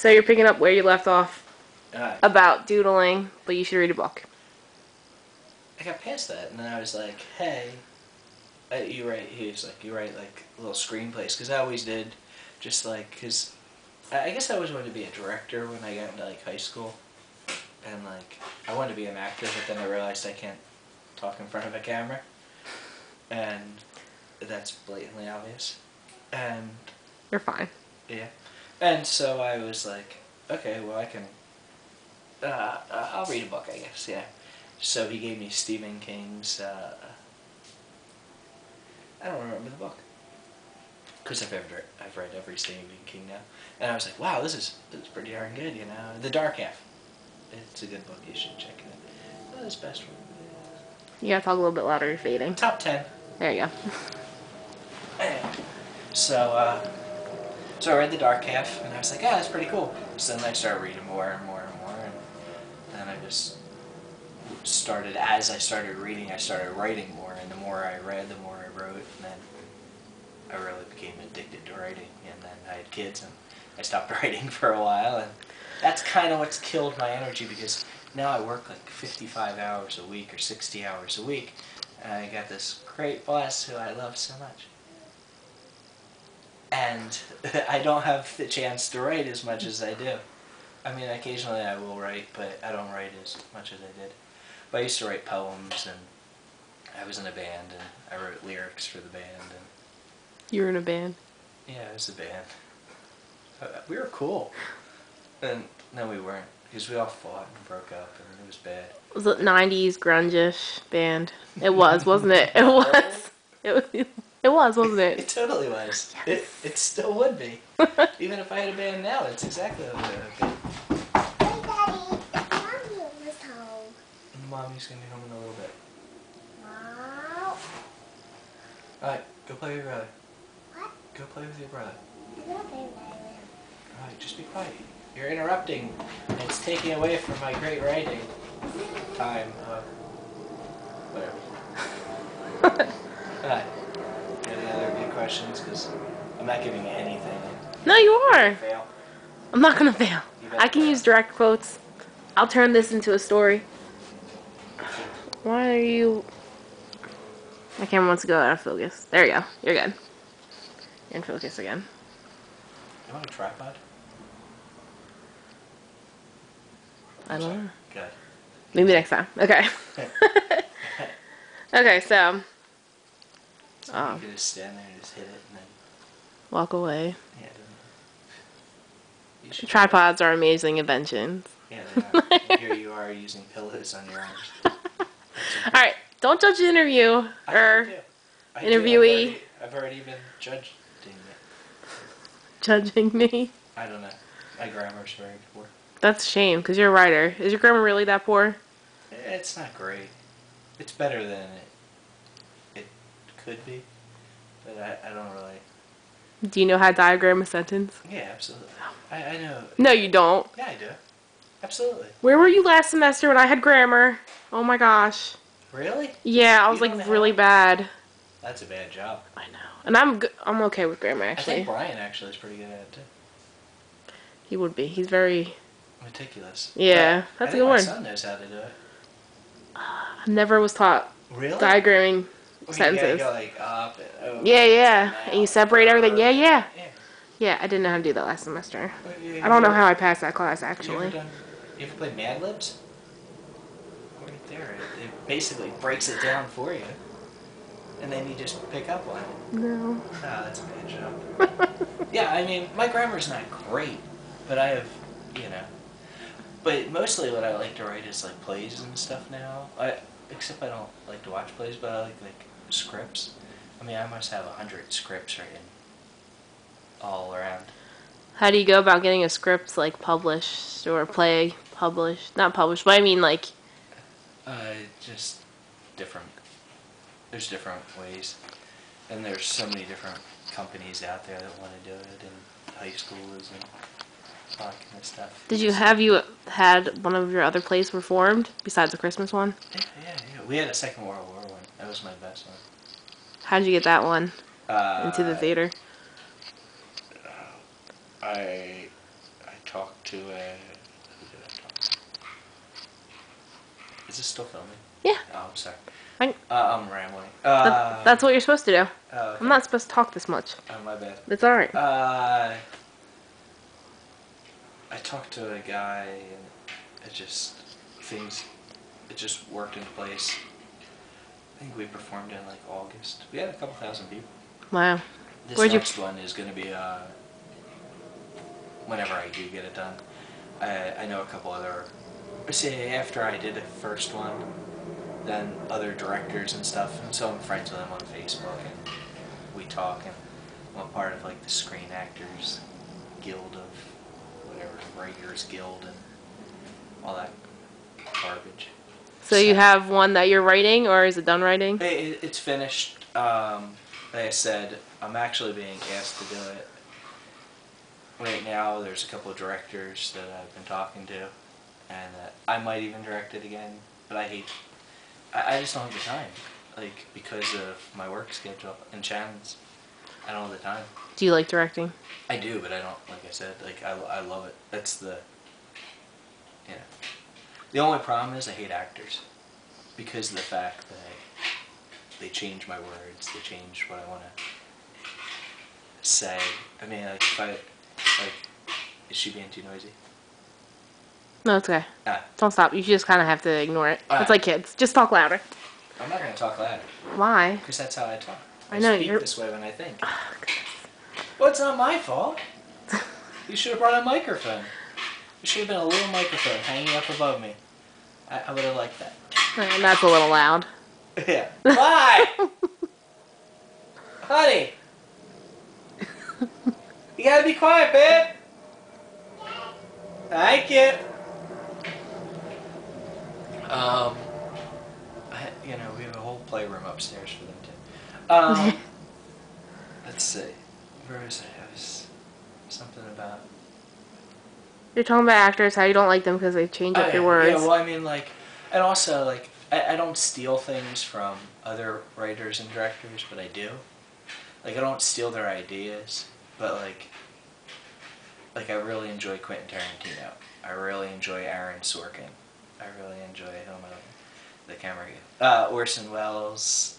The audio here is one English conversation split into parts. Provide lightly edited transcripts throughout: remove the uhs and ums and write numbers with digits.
So you're picking up where you left off Uh, about doodling, but you should read a book. I got past that, and then I was like, hey, you write, he was like, you write like little screenplays, because I always did, just like, because I guess I always wanted to be a director when I got into like high school, and like, I wanted to be an actor, but then I realized I can't talk in front of a camera, and that's blatantly obvious, and You're fine. yeah, and so I was like, okay, well I can, I'll read a book, I guess, yeah. So he gave me Stephen King's, I don't remember the book, because I've read every Stephen King now, and I was like, wow, this is pretty darn good, you know. The Dark Half, it's a good book. You should check it out. Not his best one. You gotta talk a little bit louder. You're fading. Top 10. There you go. Anyway, so so I read The Dark Half, and I was like, ah, that's pretty cool. So then I started reading more and more and more, and then I just started, as I started reading, I started writing more, and the more I read, the more I wrote, and then I really became addicted to writing, and then I had kids, and I stopped writing for a while, and that's kind of what's killed my energy, because now I work like 55 hours a week or 60 hours a week, and I got this great boss who I love so much. And I don't have the chance to write as much as I do. I mean, occasionally I will write, but I don't write as much as I did. But I used to write poems, and I was in a band, and I wrote lyrics for the band, and You were in a band. yeah, it was a band. We were cool. And no, we weren't, because we all fought and broke up, and it was bad. Was it 90s grunge-ish band? It was, wasn't it? It was. It was, wasn't It it? totally was. Yes. It still would be. Even if I had a band now, it's exactly what it would be. Hey, Daddy, it's Mommy almost home. Mommy's going to be home in a little bit. Wow. Alright, go play with your brother. What? Go play with your brother. I'm not very well. Alright, just be quiet. You're interrupting. It's taking away from my great writing time. Whatever. Alright. Any other good questions? Because I'm not giving you anything. No, you are. Fail. I'm not gonna fail. You better I can fail. use direct quotes. I'll turn this into a story. Why are you... My camera wants to go out of focus. There you go. You're good. You're in focus again. You want a tripod? I don't know. Good. Maybe next time. Okay. Okay, so... So Oh. you could just stand there and just hit it and then, Walk away. yeah, you should. Tripods are amazing inventions. Yeah, they are. And here you are using pillows on your arms. Alright, don't judge the interview. Or I do. interviewee. I've already been judging it. judging me. I don't know. My grammar's very poor. That's a shame, because you're a writer. Is your grammar really that poor? It's not great. It's better than it could be, but I don't really. Do you know how to diagram a sentence? Yeah, absolutely. I know. No, you don't. Yeah, I do. Absolutely. Where were you last semester when I had grammar? Oh my gosh. Really? Yeah, I was You like don't really have- bad. That's a bad job. I know. And I'm okay with grammar, I actually. think Brian actually is pretty good at it too. He would be. He's very... Meticulous. Yeah, But that's I a good think word. My son knows how to do it. I never was taught Really? diagramming Well, sentences. You gotta go like up and over. Yeah, yeah. and And you out, separate everything. Yeah, yeah. Yeah. Yeah, I didn't know how to do that last semester. Well, you I don't know ever- how I passed that class, You actually. ever play Mad Libs? Right there. It basically breaks it down for you. And then you just pick up on it. No. Oh, that's a bad job. Yeah, I mean, my grammar's not great, but I have, you know. But mostly what I like to write is like plays and stuff now. Except I don't like to watch plays, but I like scripts. I mean, I must have 100 scripts written all around. How do you go about getting a script, like, published or play published? Not published, but I mean, like... Just different. There's different ways, and there's so many different companies out there that want to do it, and high schools and all that kind of stuff. Did you had one of your other plays performed, besides the Christmas one? Yeah. We had a Second World War one. That was my best one. How did you get that one into the theater? I talked to who did I talk to? Is this still filming? Yeah. Oh, I'm sorry. I'm rambling. that's what you're supposed to do. Oh, okay. I'm not supposed to talk this much. Oh, my bad. It's alright. I talked to a guy, and it just worked into place. I think we performed in like August. We had a couple thousand people. Wow. This Where'd you- next one is going to be whenever I do get it done. I know a couple other. Say after I did the first one, then other directors and stuff, and so I'm friends with them on Facebook, and we talk, and I'm a part of like the Screen Actors Guild of whatever, Writers Guild, and all that garbage. So you have one that you're writing, or is it done writing? It's finished. Like I said, I'm actually being asked to do it. Right now, there's a couple of directors that I've been talking to, and I might even direct it again, but I just don't have the time, like, because of my work schedule and Shannon's. I don't have the time. Do you like directing? I do, but I don't, like I said, like, I love it. That's the, you know. The only problem is I hate actors, because of the fact that they change my words, they change what I want to say. I mean, like, if I, like, is she being too noisy? No, it's okay. Ah, Don't stop. You just kind of have to ignore it. Alright. It's like kids. Just talk louder. I'm not going to talk louder, Why? because that's how I talk. I know, speak you're- this way when I think. Well, it's not my fault. You should have brought a microphone. There should have been a little microphone hanging up above me. I would have liked that. And that's a little loud. Yeah. Why? Honey! You gotta be quiet, babe! Thank you! You know, we have a whole playroom upstairs for them too. Let's see. Where was I? I was something about. You're talking about actors, how you don't like them because they change up your words. Yeah, well, I mean, like, and also, like, I don't steal things from other writers and directors, but I do. Like, I don't steal their ideas, but, like, I really enjoy Quentin Tarantino. I really enjoy Aaron Sorkin. I really enjoy the camera guy. Orson Welles.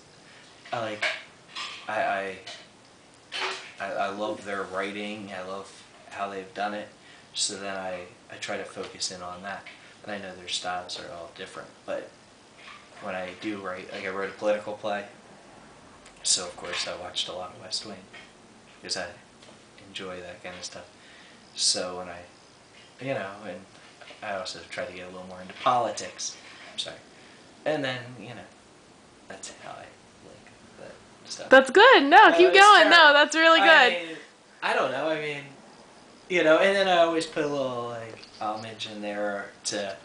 I love their writing. I love how they've done it. So then I try to focus in on that. And I know their styles are all different, but when I do write, like I wrote a political play, so of course I watched a lot of West Wing, because I enjoy that kind of stuff. So when you know, and I also try to get a little more into politics, I'm sorry. And then, you know, that's how I like that stuff. That's good. No, keep it's going. terrible. No, that's really good. I don't know, I mean, you know, and then I always put a little, like, homage in there to,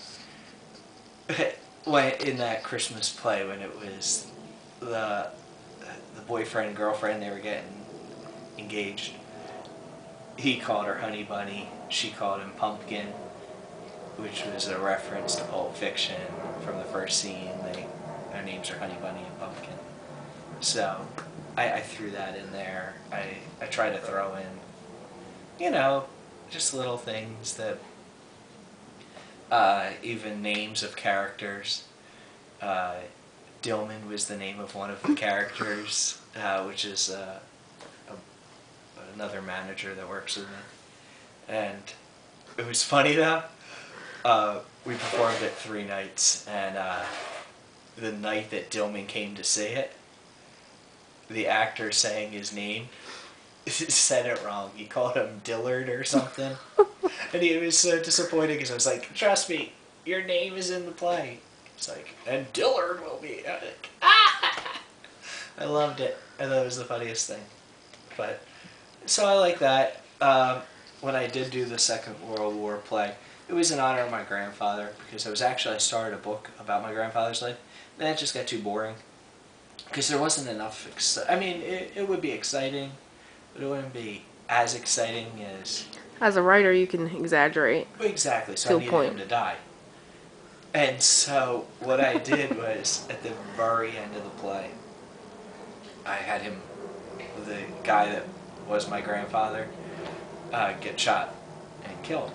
in that Christmas play when it was the boyfriend and girlfriend, they were getting engaged. He called her Honey Bunny, she called him Pumpkin, which was a reference to Pulp Fiction from the first scene. Their names are Honey Bunny and Pumpkin. So I threw that in there. I try to throw in, you know, just little things that, even names of characters. Dillman was the name of one of the characters, which is another manager that works with me. And it was funny though. We performed it 3 nights, and the night that Dillman came to see it, the actor saying his name said it wrong. He called him Dillard or something. And he was so disappointed because I was like, trust me, your name is in the play. It's like, and Dillard will be. I'm like, ah! I loved it. I thought it was the funniest thing. But, so I like that. When I did do the Second World War play, it was in honor of my grandfather, because I started a book about my grandfather's life. Then it just got too boring. Because there wasn't enough, I mean, it would be exciting, but it wouldn't be as exciting as... As a writer, you can exaggerate. Exactly, so To I a needed point. him to die. And so what I did was, at the very end of the play, I had him, the guy that was my grandfather, get shot and killed.